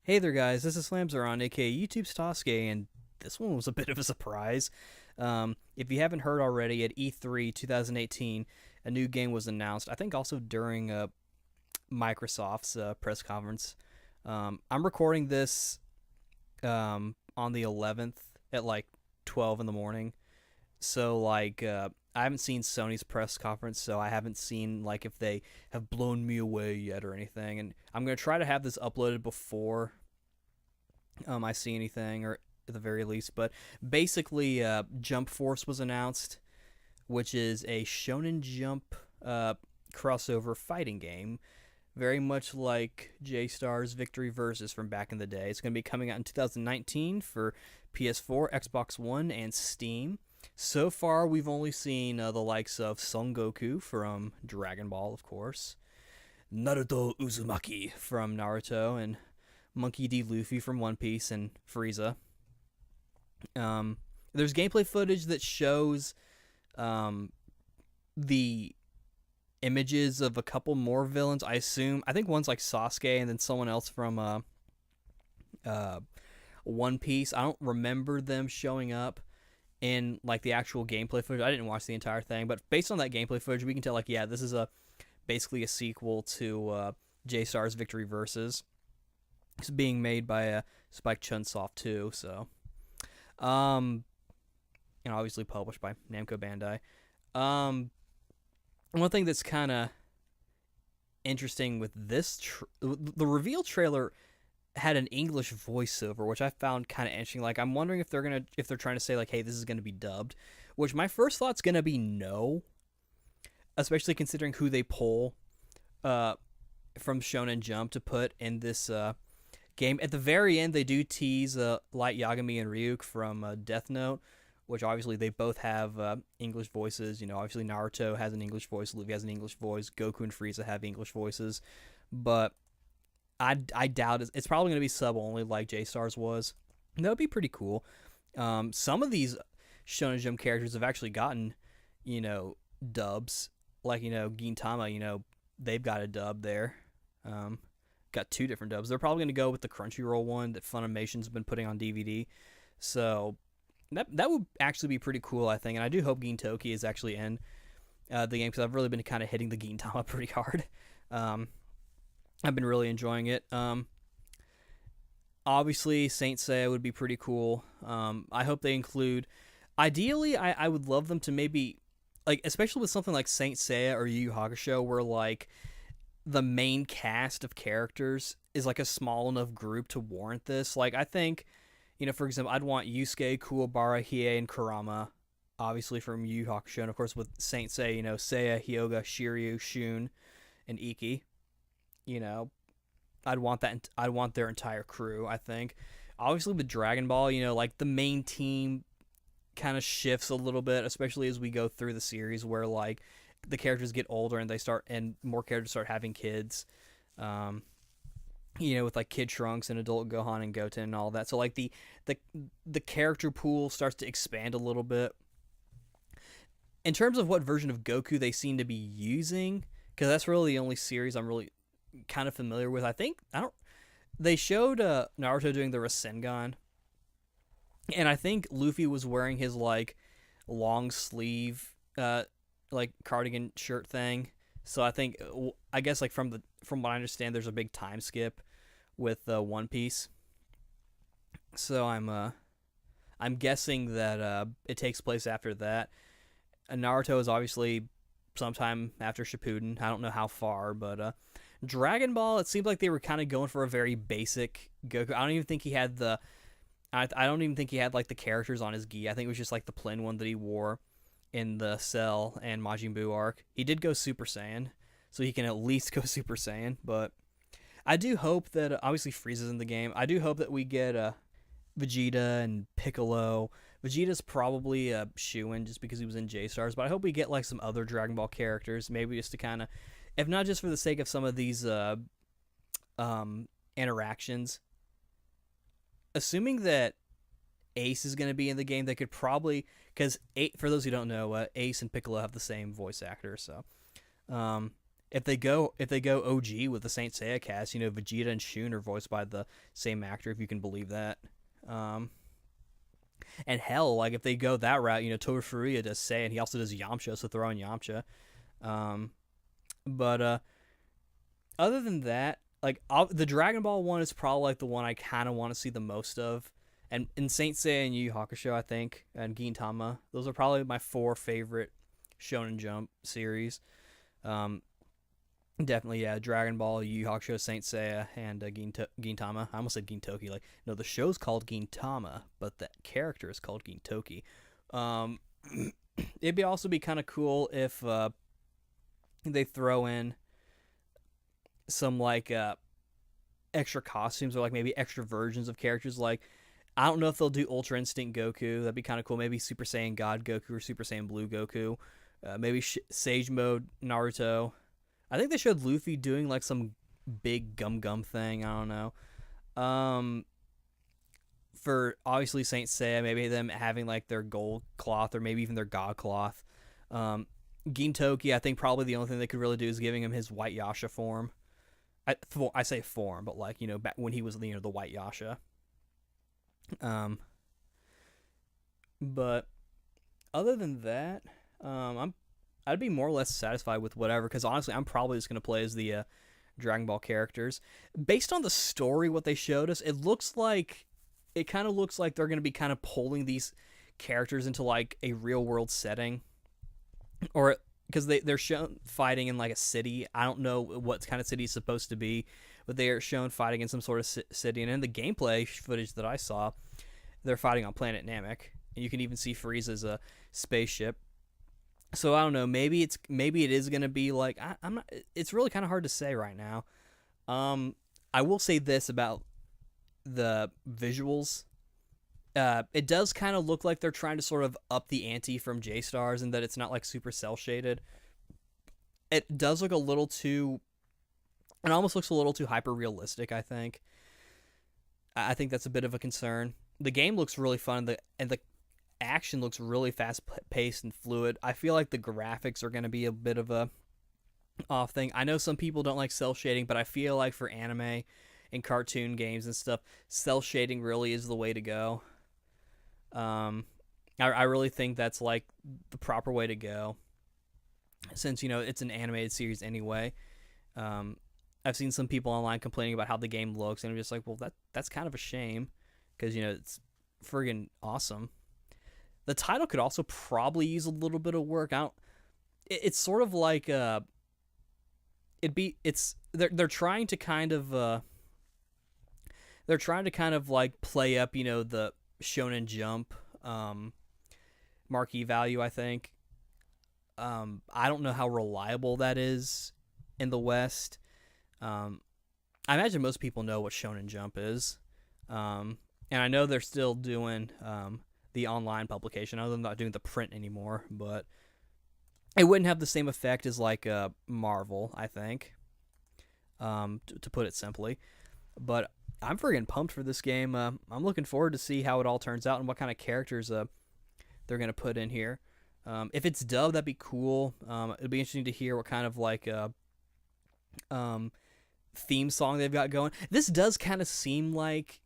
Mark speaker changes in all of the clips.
Speaker 1: Hey there, guys. This is Slamzeron, aka YouTube's Tosuke, and this one was a bit of a surprise. If you haven't heard already, at E3 2018, a new game was announced. I think also during Microsoft's press conference. I'm recording this on the 11th at like 12 in the morning. So I haven't seen Sony's press conference, so I haven't seen like if they have blown me away yet or anything. And I'm gonna try to have this uploaded before I see anything, or at the very least. But basically, Jump Force was announced, which is a Shonen Jump crossover fighting game, very much like J Star's Victory Versus from back in the day. It's going to be coming out in 2019 for PS4, Xbox One, and Steam. So far, we've only seen the likes of Son Goku from Dragon Ball, of course, Naruto Uzumaki from Naruto, and Monkey D. Luffy from One Piece, and Frieza. Um, there's gameplay footage that shows um, the images of a couple more villains. I think one's like Sasuke, and then someone else from uh, One Piece. I don't remember them showing up in like the actual gameplay footage. I didn't watch the entire thing, but based on that gameplay footage, we can tell like, yeah, this is a basically a sequel to J Star's Victory Versus. It's being made by Spike Chunsoft too, so um, and obviously published by Namco Bandai. Um, One thing that's kind of interesting with the reveal trailer had an English voiceover, which I found kind of interesting. Like, I'm wondering if they're trying to say like, hey, this is gonna be dubbed. Which my first thought's gonna be no, especially considering who they pull uh, from Shonen Jump to put in this game. At the very end, they do tease Light Yagami and Ryuk from Death Note, which obviously they both have English voices. You know, obviously Naruto has an English voice, Luffy has an English voice, Goku and Frieza have English voices, but I doubt it's probably going to be sub only like J Stars was. That would be pretty cool. Some of these Shonen Jump characters have actually gotten, dubs. Like, Gintama, they've got a dub there. Um, got two different dubs. They're probably going to go with the Crunchyroll one that Funimation's been putting on DVD. So that would actually be pretty cool, I think. And I do hope Gintoki is actually in the game, because I've really been kind of hitting the Gintama pretty hard. I've been really enjoying it. Obviously, Saint Seiya would be pretty cool. I hope they include. Ideally, I would love them to maybe, like, especially with something like Saint Seiya or Yu Yu Hakusho, where like the main cast of characters is like a small enough group to warrant this. Like, I think, for example, I'd want Yusuke, Kuwabara, Hiei, and Kurama, obviously from Yu Yu Hakusho, and of course with Saint Seiya, Seiya, Hyoga, Shiryu, Shun, and Iki. You know, I'd want that. I'd want their entire crew. I think, obviously with Dragon Ball, like the main team kind of shifts a little bit, especially as we go through the series, where like the characters get older and more characters start having kids. Um, with like Kid Trunks and Adult Gohan and Goten and all that. So like the the character pool starts to expand a little bit. In terms of what version of Goku they seem to be using, because that's really the only series I'm really kind of familiar with. I think I don't. They showed Naruto doing the Rasengan, and I think Luffy was wearing his like long sleeve like cardigan shirt thing. So I guess like from what I understand, there's a big time skip with One Piece. So I'm guessing that it takes place after that. Naruto is obviously sometime after Shippuden. I don't know how far, but Dragon Ball, it seemed like they were kind of going for a very basic Goku. I don't even think he had I don't even think he had like the characters on his gi. I think it was just like the plain one that he wore in the Cell and Majin Buu arc. He did go Super Saiyan, so he can at least go Super Saiyan. But I do hope that obviously Frieza's in the game. I do hope that we get Vegeta and Piccolo. Vegeta's probably a shoo-in just because he was in J Stars, but I hope we get like some other Dragon Ball characters, maybe just to kind of, if not just for the sake of some of these interactions. Assuming that Ace is going to be in the game, they could probably, because for those who don't know, Ace and Piccolo have the same voice actor, so um, if they go OG with the Saint Seiya cast, Vegeta and Shun are voiced by the same actor, if you can believe that. Um, and hell, like if they go that route, Toru Furuya does Seiya, and he also does Yamcha, so throw in Yamcha. Um, but other than that, like the Dragon Ball one is probably like the one I kind of want to see the most of, and in Saint Seiya and Yu Yu Hakusho, I think, and Gintama, those are probably my four favorite Shonen Jump series. Um, Definitely, yeah. Dragon Ball, Yu Yu Hakusho, Saint Seiya, and Gintama. I almost said Gintoki. Like, no, the show's called Gintama, but the character is called Gintoki. Um, it'd also be kind of cool if they throw in some like extra costumes or like maybe extra versions of characters. Like, I don't know if they'll do Ultra Instinct Goku. That'd be kind of cool. Maybe Super Saiyan God Goku or Super Saiyan Blue Goku. Maybe Sage Mode Naruto. I think they showed Luffy doing like some big gum thing. I don't know. For obviously Saint Seiya, maybe them having like their gold cloth or maybe even their god cloth. Gintoki, I think probably the only thing they could really do is giving him his white Yasha form. I say form, but like back when he was the white Yasha. But other than that, I'd be more or less satisfied with whatever, because honestly, I'm probably just going to play as the Dragon Ball characters. Based on the story, what they showed us, it kind of looks like they're going to be kind of pulling these characters into like a real world setting, or because they're shown fighting in like a city. I don't know what kind of city it's supposed to be, but they are shown fighting in some sort of city. And in the gameplay footage that I saw, they're fighting on planet Namek, and you can even see Frieza's spaceship. So I don't know. Maybe it is gonna be like I'm not. It's really kind of hard to say right now. I will say this about the visuals. It does kind of look like they're trying to sort of up the ante from J-Stars, and that it's not like super cell shaded. It does look a little too. It almost looks a little too hyper realistic. I think that's a bit of a concern. The game looks really fun, and the action looks really fast paced and fluid. I feel like the graphics are going to be a bit of a off thing. I know some people don't like cell shading, but I feel like for anime and cartoon games and stuff, cell shading really is the way to go. I really think that's like the proper way to go, since it's an animated series anyway. I've seen some people online complaining about how the game looks, and I'm just like, well, that's kind of a shame, because it's friggin' awesome. The title could also probably use a little bit of work. It's sort of like they're trying to kind of like play up the Shonen Jump marquee value. I think I don't know how reliable that is in the West. I imagine most people know what Shonen Jump is, and I know they're still doing the online publication. I know they're not doing the print anymore, but it wouldn't have the same effect as like Marvel, I think, to put it simply. But I'm freaking pumped for this game. I'm looking forward to see how it all turns out and what kind of characters they're going to put in here. If it's dubbed, that'd be cool. It'd be interesting to hear what kind of like theme song they've got going. This does kind of seem like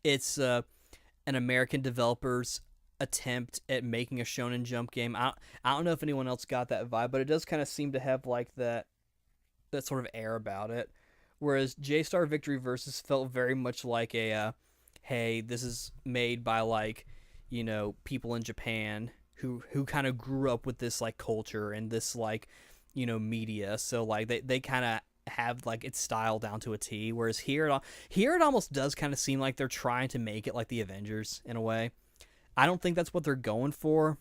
Speaker 1: it's an American developer's attempt at making a Shonen Jump game. I don't know if anyone else got that vibe, but it does kind of seem to have like that sort of air about it. Whereas J-Star Victory Versus felt very much like a hey, this is made by like people in Japan who kind of grew up with this like culture and this like media, so like they kind of have like its style down to a T. Whereas here it almost does kind of seem like they're trying to make it like the Avengers in a way. I don't think that's what they're going for,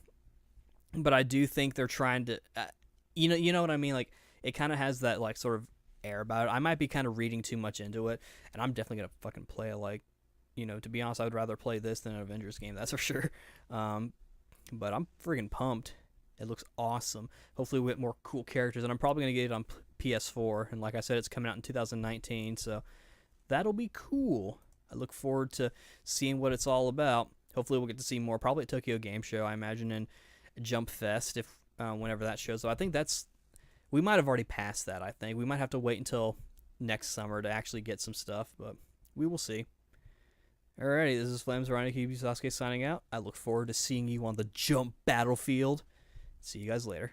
Speaker 1: but I do think they're trying to you know what I mean. Like it kind of has that like sort of air about it. I might be kind of reading too much into it, and I'm definitely gonna fucking play it. Like to be honest, I would rather play this than an Avengers game, that's for sure. But I'm friggin' pumped. It looks awesome. Hopefully we get more cool characters, and I'm probably going to get it on PS4, and like I said, it's coming out in 2019, so that'll be cool. I look forward to seeing what it's all about. Hopefully we'll get to see more, probably at Tokyo Game Show, I imagine, and Jump Fest, if whenever that shows. So I think that's We might have already passed that, I think. We might have to wait until next summer to actually get some stuff, but we will see. Alrighty, this is Flames Running Kibi Sasuke signing out. I look forward to seeing you on the jump battlefield. See you guys later.